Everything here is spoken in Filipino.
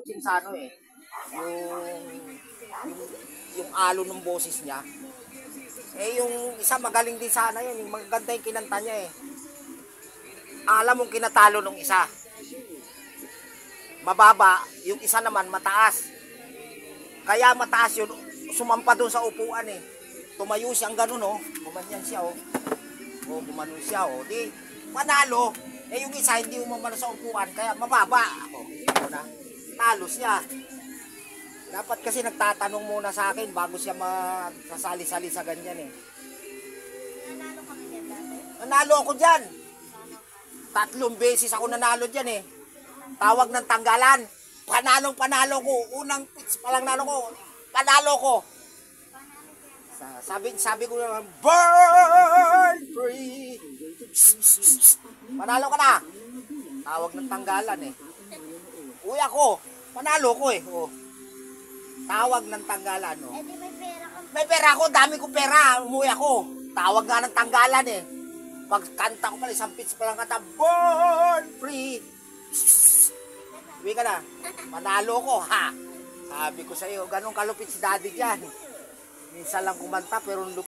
Yung sa ano eh, yung, yung alo ng boses niya. Eh yung isa magaling din sana yun, yung maganda yung kinanta niya eh. Alam mong kinatalo nung isa. Mababa, yung isa naman mataas. Kaya mataas yun, sumampa doon sa upuan eh. Tumayo siyang ganun oh, gumanyan siya oh. O gumanon siya oh, di manalo. Eh yung isa hindi umamano sa upuan, kaya mababa. Ako na, talo siya. Dapat kasi nagtatanong muna sa akin bago siya magsasali-sali sa ganyan eh. Nanalo kami din dati. Nanalo ako dyan. 3 beses ako nanalo dyan eh. Tawag ng tanggalan. Panalo ko. Unang pitch pa lang nalo ko. Panalo ko. Sabi ko naman, burn free. Panalo ka na. Tawag ng tanggalan eh. Uy ako, panalo ko eh. Oh. Tawag ng tanggalan. Oh. Eh di may pera kang May pera ako, dami ko pera. Umuwi ako. Tawag nga ng tanggalan eh. Pagkanta ko pala, isang pitch pa lang kanta, born free. Uwi ka na. Panalo ko, ha. Sabi ko sa iyo, ganun kalupit si daddy dyan. Minsan lang kumanta, pero